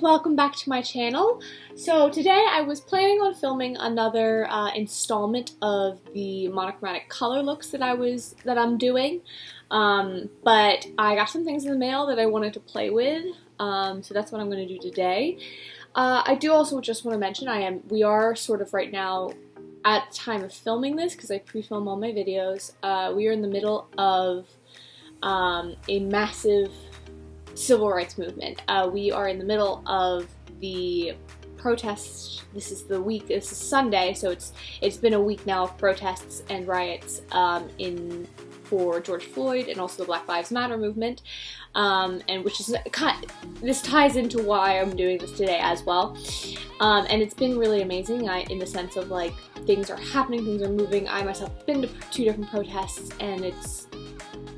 welcome back to my channel. So today I was planning on filming another installment of the monochromatic color looks that I'm doing, but I got some things in the mail that I wanted to play with, so that's what I'm going to do today. I do also just want to mention we are sort of right now at the time of filming this, because I pre-film all my videos, we are in the middle of a massive civil rights movement. We are in the middle of the protests. This is Sunday, so it's been a week now of protests and riots for George Floyd and also the Black Lives Matter movement, and this ties into why I'm doing this today as well. And it's been really amazing in the sense of like things are happening, things are moving. I myself have been to 2 different protests, and it's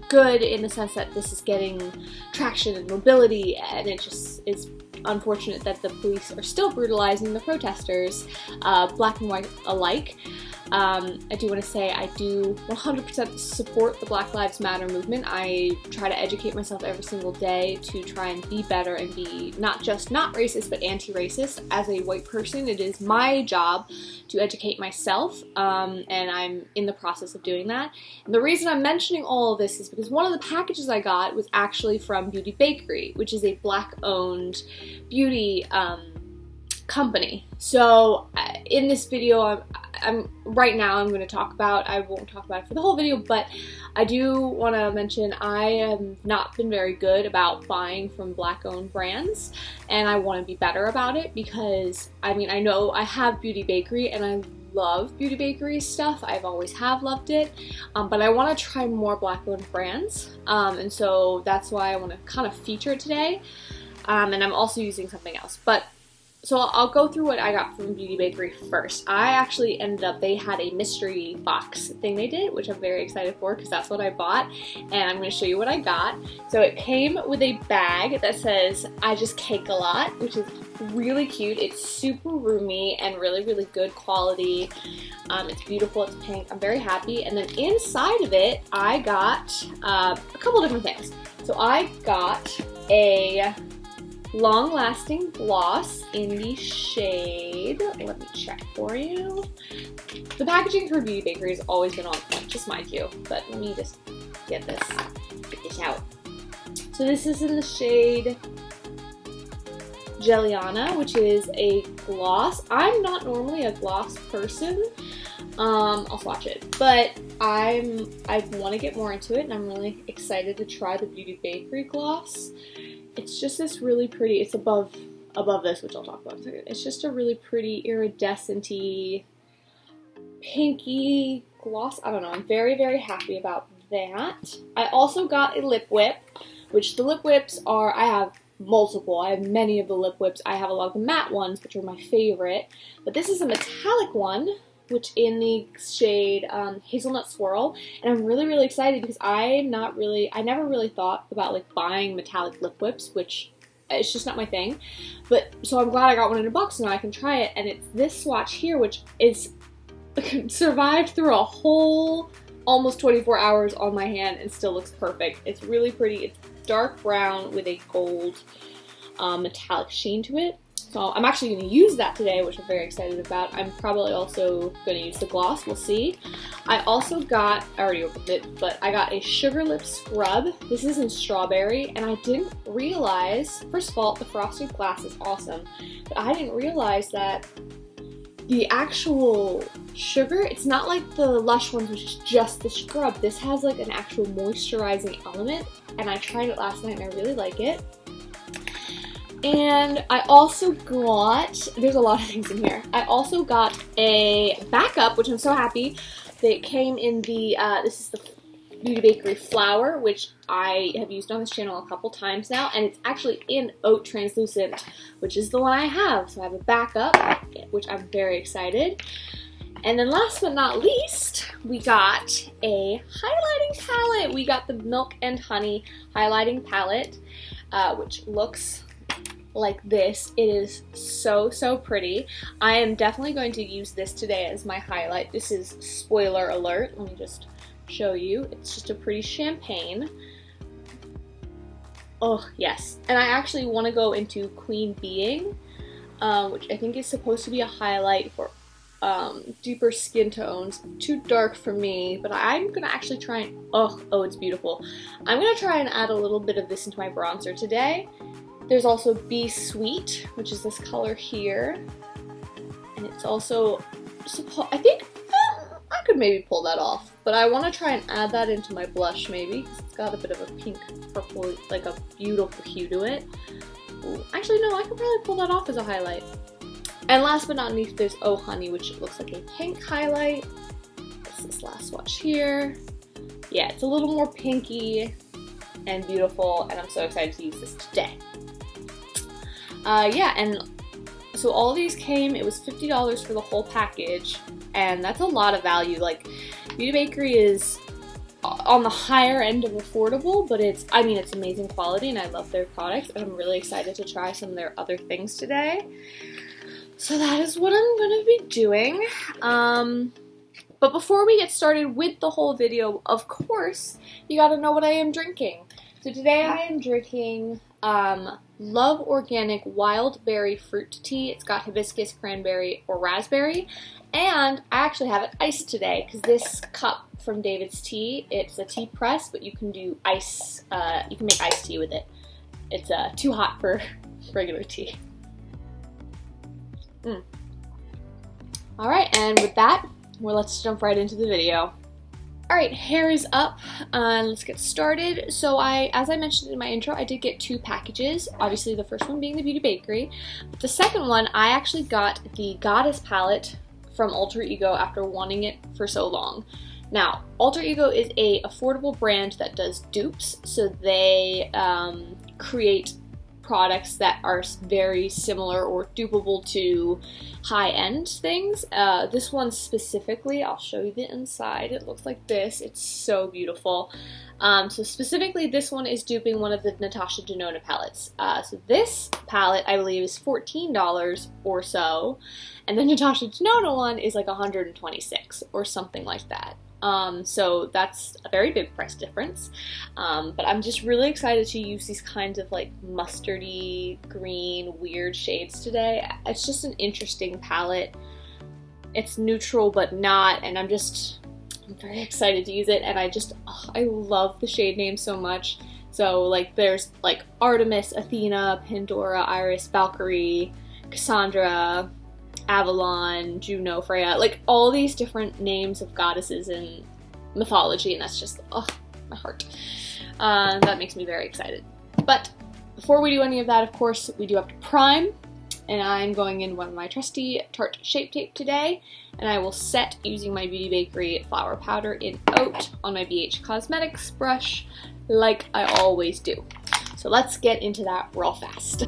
good in the sense that this is getting traction and mobility, and it's unfortunate that the police are still brutalizing the protesters, black and white alike. I do want to say I do 100% support the Black Lives Matter movement. I try to educate myself every single day to try and be better and be not racist but anti-racist. As a white person, it is my job to educate myself, and I'm in the process of doing that. And the reason I'm mentioning all of this is because one of the packages I got was actually from Beauty Bakerie, which is a black-owned beauty company. So in this video, right now I'm going to talk about, I won't talk about it for the whole video, but I do want to mention I have not been very good about buying from black-owned brands, and I want to be better about it because, I know I have Beauty Bakerie and I love Beauty Bakerie stuff. I've always have loved it, but I want to try more black-owned brands, and so that's why I want to kind of feature it today, and I'm also using something else. So I'll go through what I got from Beauty Bakerie first. I actually they had a mystery box thing they did, which I'm very excited for because that's what I bought, and I'm going to show you what I got. So it came with a bag that says, "I just cake a lot," which is really cute. It's super roomy and really, really good quality. It's beautiful, it's pink, I'm very happy. And then inside of it, I got a couple different things. So I got a long-lasting gloss in the shade, let me check for you. The packaging for Beauty Bakerie has always been on point, just mind you, but let me just get this out. So this is in the shade Jelliana, which is a gloss. I'm not normally a gloss person. I'll swatch it, but I want to get more into it, and I'm really excited to try the Beauty Bakerie gloss. It's just this really pretty, it's above this, which I'll talk about in a second. It's just a really pretty iridescent-y, pinky gloss. I don't know, I'm very, very happy about that. I also got a lip whip, which the lip whips I have multiple. I have many of the lip whips. I have a lot of the matte ones, which are my favorite, but this is a metallic one, which in the shade Hazelnut Swirl, and I'm really, really excited because I never really thought about like buying metallic lip whips, which it's just not my thing, so I'm glad I got one in a box and now I can try it, and it's this swatch here, which is survived through a whole almost 24 hours on my hand and still looks perfect. It's really pretty. It's dark brown with a gold metallic sheen to it. So I'm actually going to use that today, which I'm very excited about. I'm probably also going to use the gloss. We'll see. I also got, I already opened it, but I got a Sugar Lip Scrub. This is in strawberry, and I didn't realize, first of all, the frosted glass is awesome, but I didn't realize that the actual sugar, it's not like the Lush ones, which is just the scrub. This has like an actual moisturizing element, and I tried it last night and I really like it. And I also got, there's a lot of things in here. I also got a backup, which I'm so happy. It came in the, this is the Beauty Bakerie flower, which I have used on this channel a couple times now, and it's actually in Oat Translucent, which is the one I have. So I have a backup, which I'm very excited. And then last but not least, we got a highlighting palette. We got the Milk and Honey highlighting palette, which looks like this. It is so, so pretty. I am definitely going to use this today as my highlight. This is spoiler alert. Let me just show you. It's just a pretty champagne. Oh, yes. And I actually want to go into Queen Being, which I think is supposed to be a highlight for deeper skin tones. Too dark for me, but I'm gonna actually try and, oh, it's beautiful. I'm gonna try and add a little bit of this into my bronzer today. There's also Be Sweet, which is this color here. And it's also, I think, I could maybe pull that off. But I want to try and add that into my blush maybe, because it's got a bit of a pink purple, like a beautiful hue to it. Ooh, actually no, I could probably pull that off as a highlight. And last but not least, there's Oh Honey, which looks like a pink highlight. This last swatch here. Yeah, it's a little more pinky and beautiful, and I'm so excited to use this today. Yeah, and so all these came, it was $50 for the whole package, and that's a lot of value. Like, Beauty Bakerie is on the higher end of affordable, but it's amazing quality, and I love their products, and I'm really excited to try some of their other things today. So that is what I'm going to be doing. But before we get started with the whole video, of course, you gotta know what I am drinking. So today I am drinking Love Organic Wild Berry Fruit Tea. It's got hibiscus, cranberry, or raspberry. And I actually have it iced today, because this cup from David's Tea, it's a tea press, but you can do ice, you can make iced tea with it. It's too hot for regular tea. Alright, and with that, well, let's jump right into the video. Alright, hair is up, and let's get started. So as I mentioned in my intro, I did get 2 packages. Obviously the first one being the Beauty Bakerie, but the second one, I actually got the Goddess palette from Alter Ego after wanting it for so long. Now, Alter Ego is a affordable brand that does dupes, so they create products that are very similar or dupable to high-end things. This one specifically, I'll show you the inside. It looks like this. It's so beautiful. So specifically, this one is duping one of the Natasha Denona palettes. So this palette, I believe, is $14 or so, and the Natasha Denona one is like $126 or something like that. So that's a very big price difference, but I'm just really excited to use these kinds of like mustardy, green, weird shades today. It's just an interesting palette. It's neutral but not, and I'm very excited to use it, and I love the shade names so much. So like there's like Artemis, Athena, Pandora, Iris, Valkyrie, Cassandra, Avalon, Juno, Freya, like all these different names of goddesses in mythology, and that's just, my heart. That makes me very excited. But before we do any of that, of course, we do have to prime, and I'm going in one of my trusty Tarte Shape Tape today, and I will set using my Beauty Bakerie Flower Powder in Oat on my BH Cosmetics brush, like I always do. So let's get into that real fast.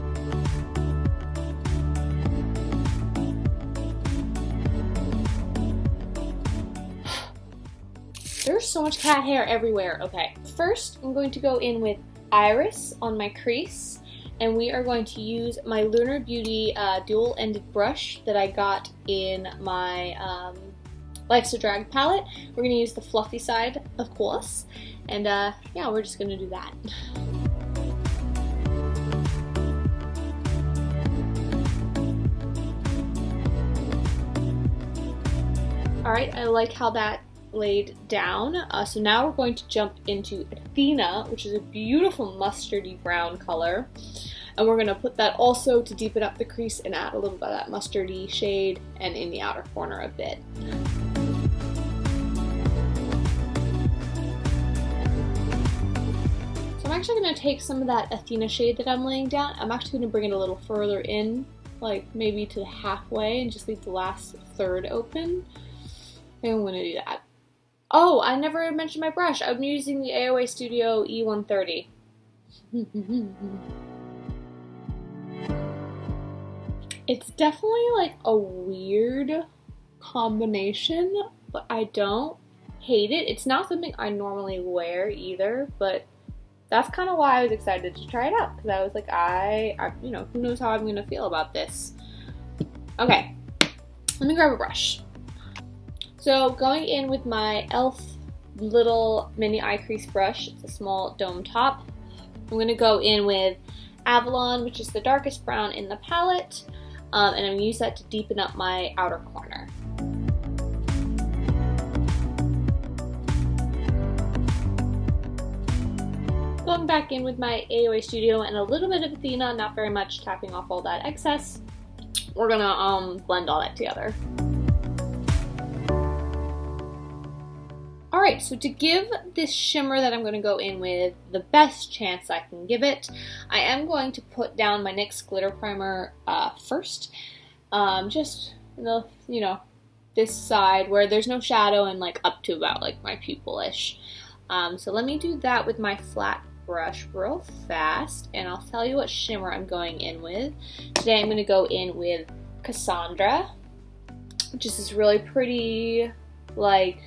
There's so much cat hair everywhere. Okay, first I'm going to go in with Iris on my crease, and we are going to use my Lunar Beauty dual-ended brush that I got in my Life's a Drag palette. We're going to use the fluffy side, of course, and yeah, we're just going to do that. Alright, I like how that laid down. So now we're going to jump into Athena, which is a beautiful mustardy brown color, and we're going to put that also to deepen up the crease and add a little bit of that mustardy shade and in the outer corner a bit. So I'm actually going to take some of that Athena shade that I'm laying down. I'm actually going to bring it a little further in, like maybe to halfway, and just leave the last third open. And I'm going to do that. Oh, I never mentioned my brush. I'm using the AOA Studio E130. It's definitely like a weird combination, but I don't hate it. It's not something I normally wear either, but that's kind of why I was excited to try it out, because I was like, you know, who knows how I'm going to feel about this. Okay, let me grab a brush. So going in with my e.l.f. little mini eye crease brush, it's a small dome top, I'm going to go in with Avalon, which is the darkest brown in the palette, and I'm going to use that to deepen up my outer corner. Going back in with my AOA Studio and a little bit of Athena, not very much, tapping off all that excess. We're going to blend all that together. Alright, so to give this shimmer that I'm going to go in with the best chance I can give it, I am going to put down my NYX glitter primer first. Just, this side where there's no shadow and like up to about like my pupil-ish. So let me do that with my flat brush real fast, and I'll tell you what shimmer I'm going in with. Today I'm going to go in with Cassandra, which is this really pretty, like,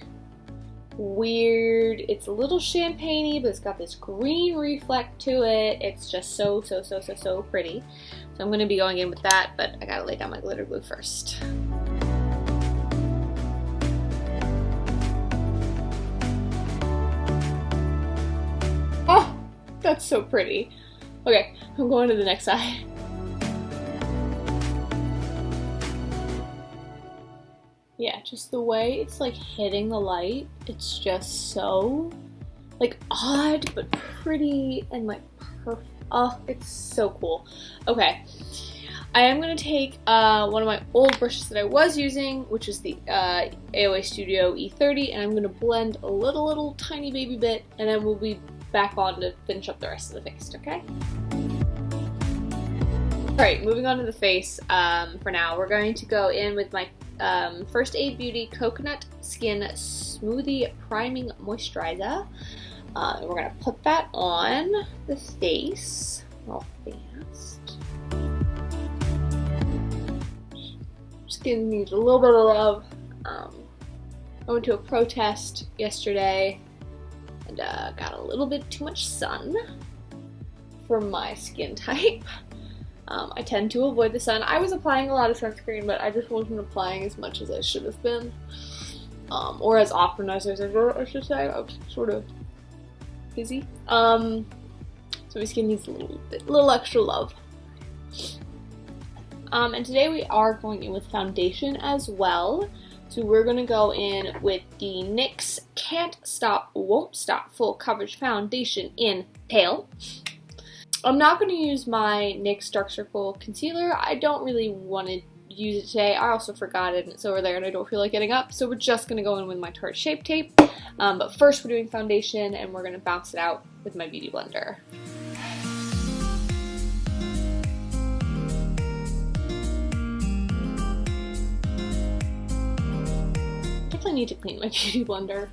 weird, it's a little champagne-y, but it's got this green reflect to it. It's just so pretty. So I'm going to be going in with that, but I gotta lay down my glitter glue first. Oh, that's so pretty. Okay, I'm going to the next side. Yeah, just the way it's like hitting the light, it's just so like odd but pretty and like perfect. Oh, it's so cool. Okay, I am going to take one of my old brushes that I was using, which is the AOA Studio E30, and I'm going to blend a little tiny baby bit, and then we'll be back on to finish up the rest of the face, okay? Alright, moving on to the face for now. We're going to go in with my First Aid Beauty Coconut Skin Smoothie Priming Moisturizer. We're going to put that on the face real fast. Skin needs a little bit of love. I went to a protest yesterday and got a little bit too much sun for my skin type. I tend to avoid the sun. I was applying a lot of sunscreen, but I just wasn't applying as much as I should have been. Or as often as I should say. I was sort of busy. So my skin needs a little extra love. And today we are going in with foundation as well. So we're going to go in with the NYX Can't Stop, Won't Stop Full Coverage Foundation in Pale. I'm not going to use my NYX Dark Circle Concealer. I don't really want to use it today. I also forgot it and it's over there and I don't feel like getting up. So we're just going to go in with my Tarte Shape Tape. But first we're doing foundation and we're going to bounce it out with my Beauty Blender. Definitely need to clean my Beauty Blender.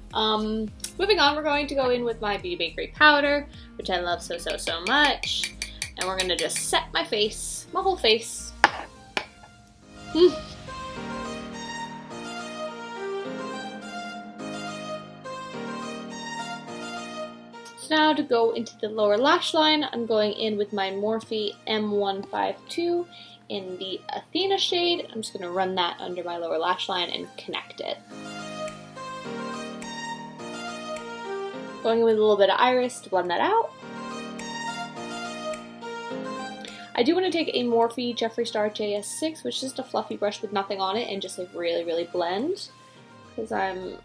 Moving on, we're going to go in with my Beauty Bakerie powder, which I love so much. And we're going to just set my face, my whole face. So now to go into the lower lash line, I'm going in with my Morphe M152 in the Athena shade. I'm just going to run that under my lower lash line and connect it. Going in with a little bit of iris to blend that out. I do want to take a Morphe Jeffree Star JS6, which is just a fluffy brush with nothing on it, and just like really blend, because I'm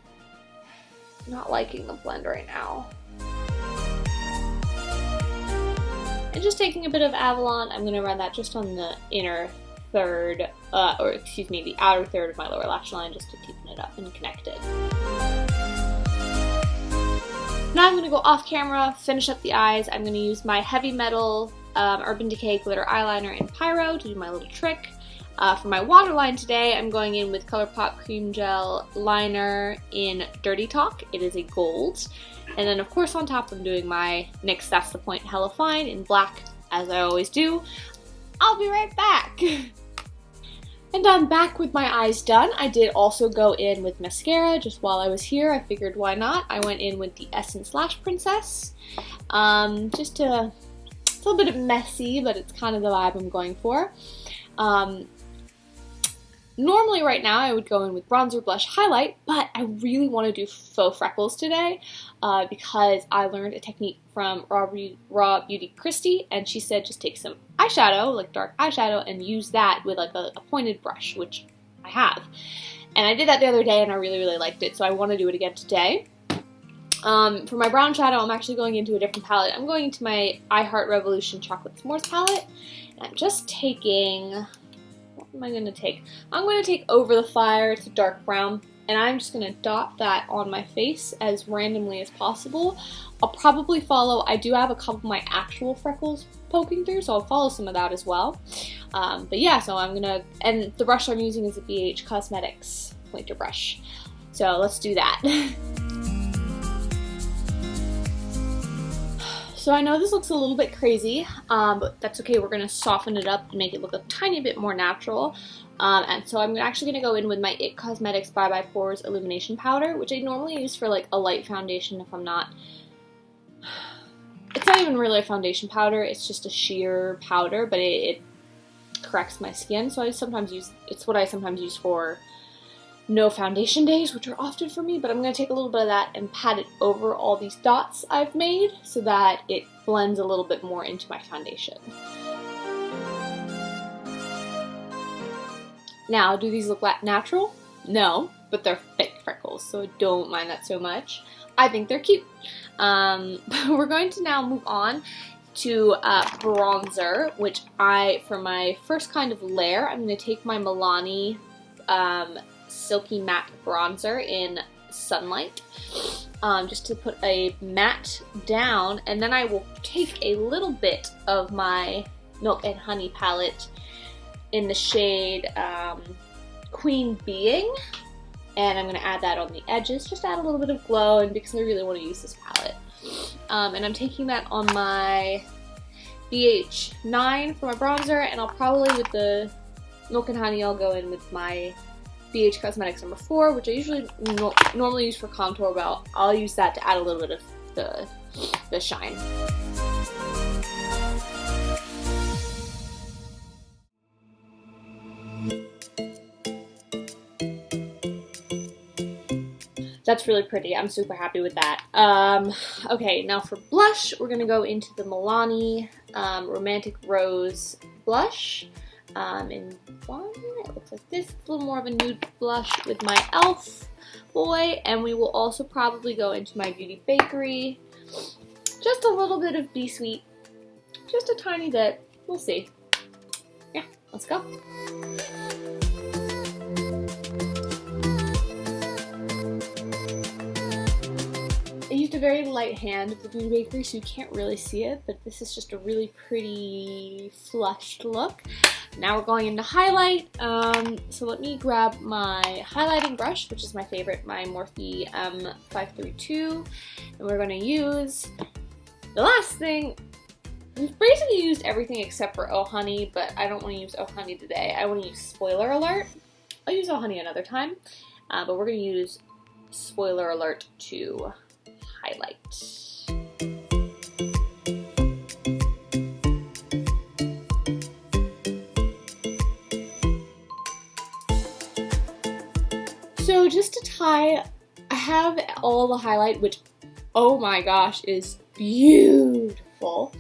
not liking the blend right now. And just taking a bit of Avalon, I'm going to run that just on the inner third, the outer third of my lower lash line, just to deepen it up and connect it. Now I'm going to go off camera, finish up the eyes. I'm going to use my Heavy Metal Urban Decay Glitter Eyeliner in Pyro to do my little trick. For my waterline today, I'm going in with ColourPop Cream Gel Liner in Dirty Talk. It is a gold. And then of course on top I'm doing my NYX That's the Point Hella Fine in black, as I always do. I'll be right back! And I'm back with my eyes done. I did also go in with mascara just while I was here. I figured why not. I went in with the Essence Lash Princess. It's a little bit messy, but it's kind of the vibe I'm going for. Normally right now I would go in with bronzer, blush, highlight, but I really want to do faux freckles today because I learned a technique from Raw Beauty Christy, and she said just take some eyeshadow, like dark eyeshadow, and use that with like a pointed brush, which I have. And I did that the other day and I really, really liked it, so I want to do it again today. For my brown shadow, I'm actually going into a different palette. I'm going into my I Heart Revolution Chocolate S'mores palette, and I'm just taking... What am I going to take? I'm going to take Over the Fire. It's a dark brown, and I'm just going to dot that on my face as randomly as possible. I'll probably follow, I do have a couple of my actual freckles poking through, so I'll follow some of that as well. But yeah, so I'm going to, and the brush I'm using is a BH Cosmetics pointer brush. So let's do that. So I know this looks a little bit crazy, but that's okay. We're going to soften it up and make it look a tiny bit more natural. And so I'm actually going to go in with my IT Cosmetics Bye Bye Pores Illumination Powder, which I normally use for like a light foundation if I'm not... It's not even really a foundation powder, it's just a sheer powder, but it corrects my skin. So I sometimes use, it's what I sometimes use for no foundation days, which are often for me, but I'm going to take a little bit of that and pat it over all these dots I've made so that it blends a little bit more into my foundation. Now, do these look natural? No, but they're fake freckles, so I don't mind that so much. I think they're cute. We're going to now move on to bronzer, which for my first kind of layer, I'm going to take my Milani Silky Matte Bronzer in Sunlight, just to put a matte down, and then I will take a little bit of my Milk and Honey palette in the shade Queen Being, and I'm going to add that on the edges, just add a little bit of glow, and because I really want to use this palette. And I'm taking that on my BH9 for my bronzer, and I'll probably, with the Milk and Honey, I'll go in with my BH Cosmetics number 4, which I usually normally use for contour, but I'll use that to add a little bit of the shine. That's really pretty. I'm super happy with that. Okay, now for blush, we're gonna go into the Milani Romantic Rose blush. In one, it looks like this. It's a little more of a nude blush with my e.l.f. boy, and we will also probably go into my Beauty Bakerie. Just a little bit of Be Sweet, just a tiny bit. We'll see. Yeah, let's go. I used a very light hand of the Beauty Bakerie, so you can't really see it, but this is just a really pretty flushed look. Now we're going into highlight, so let me grab my highlighting brush, which is my favorite, my Morphe M532, and we're going to use the last thing. We've basically used everything except for Oh Honey, but I don't want to use Oh Honey today. I want to use Spoiler Alert. I'll use Oh Honey another time, but we're going to use Spoiler Alert to highlight. So just to tie, I have all the highlight, which, oh my gosh, is beautiful.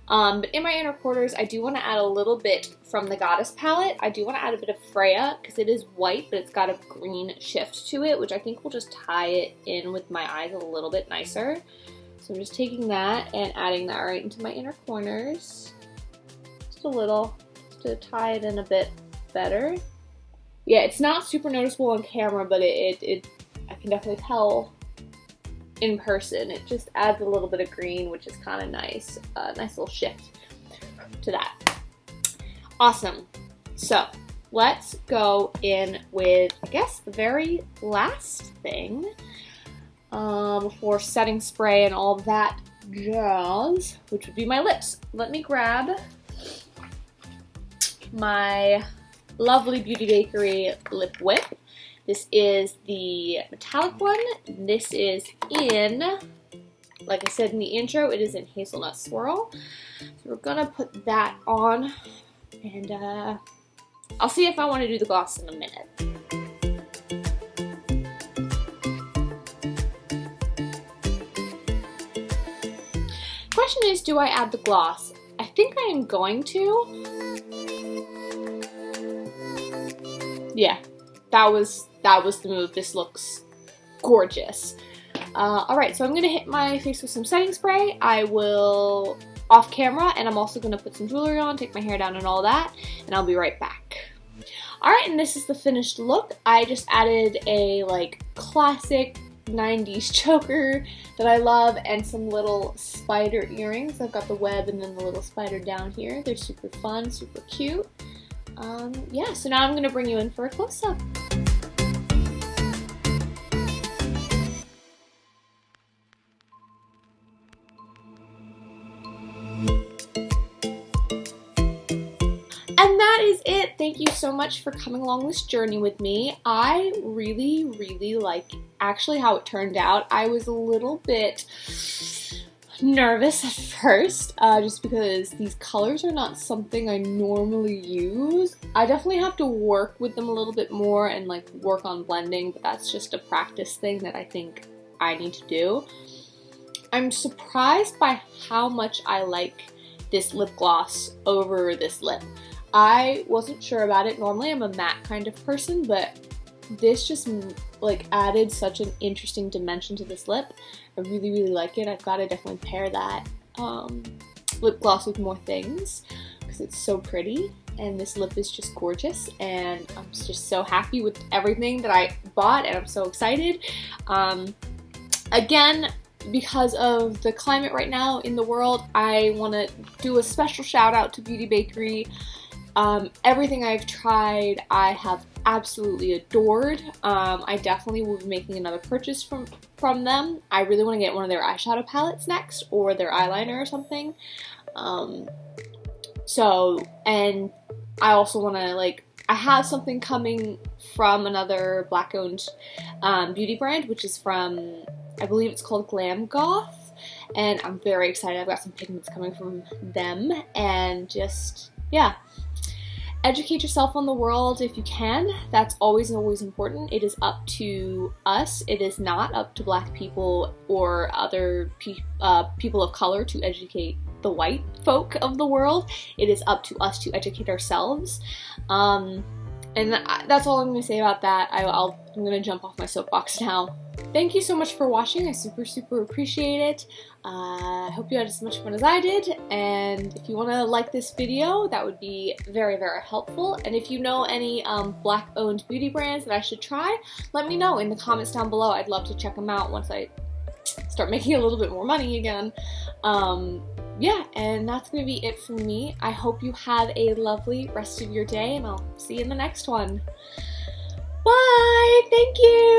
But in my inner quarters, I do want to add a little bit from the Goddess palette. I do want to add a bit of Freya, because it is white, but it's got a green shift to it, which I think will just tie it in with my eyes a little bit nicer. So I'm just taking that and adding that right into my inner corners. Just a little, just to tie it in a bit better. Yeah, it's not super noticeable on camera, but I can definitely tell in person. It just adds a little bit of green, which is kind of nice. Nice little shift to that. Awesome. So let's go in with, I guess, the very last thing before setting spray and all that jazz, which would be my lips. Let me grab my lovely Beauty Bakerie lip whip. This is the metallic one. This is in, like I said in the intro, it is in Hazelnut Swirl. So we're gonna put that on and I'll see if I want to do the gloss in a minute. Question is, do I add the gloss? I think I am going to. Yeah, that was the move. This looks gorgeous. Alright, so I'm going to hit my face with some setting spray. I will off camera, and I'm also going to put some jewelry on, take my hair down and all that, and I'll be right back. Alright, and this is the finished look. I just added a like classic 90s choker that I love and some little spider earrings. I've got the web and then the little spider down here. They're super fun, super cute. Yeah, so now I'm going to bring you in for a close-up. And that is it. Thank you so much for coming along this journey with me. I really, really like actually how it turned out. I was a little bit nervous at first, just because these colors are not something I normally use. I definitely have to work with them a little bit more and like work on blending, but that's just a practice thing that I think I need to do. I'm surprised by how much I like this lip gloss over this lip. I wasn't sure about it. Normally I'm a matte kind of person, but this just like added such an interesting dimension to this lip. I really, really like it. I've got to definitely pair that lip gloss with more things because it's so pretty, and this lip is just gorgeous, and I'm just so happy with everything that I bought, and I'm so excited. Again, because of the climate right now in the world, I want to do a special shout out to Beauty Bakerie. Everything I've tried, I have absolutely adored. I definitely will be making another purchase from them. I really want to get one of their eyeshadow palettes next, or their eyeliner or something. And I also want to, like, I have something coming from another black-owned beauty brand, which is from, I believe it's called Glam Goth, and I'm very excited. I've got some pigments coming from them, and just, yeah. Educate yourself on the world if you can. That's always, always important. It is up to us. It is not up to Black people or other people of color to educate the white folk of the world. It is up to us to educate ourselves. And that's all I'm going to say about that. I'm going to jump off my soapbox now. Thank you so much for watching. I super, super appreciate it. I hope you had as much fun as I did, and if you want to like this video, that would be very, very helpful. And if you know any black-owned beauty brands that I should try, let me know in the comments down below. I'd love to check them out once I start making a little bit more money again. Yeah, and that's going to be it from me. I hope you have a lovely rest of your day, and I'll see you in the next one. Bye! Thank you!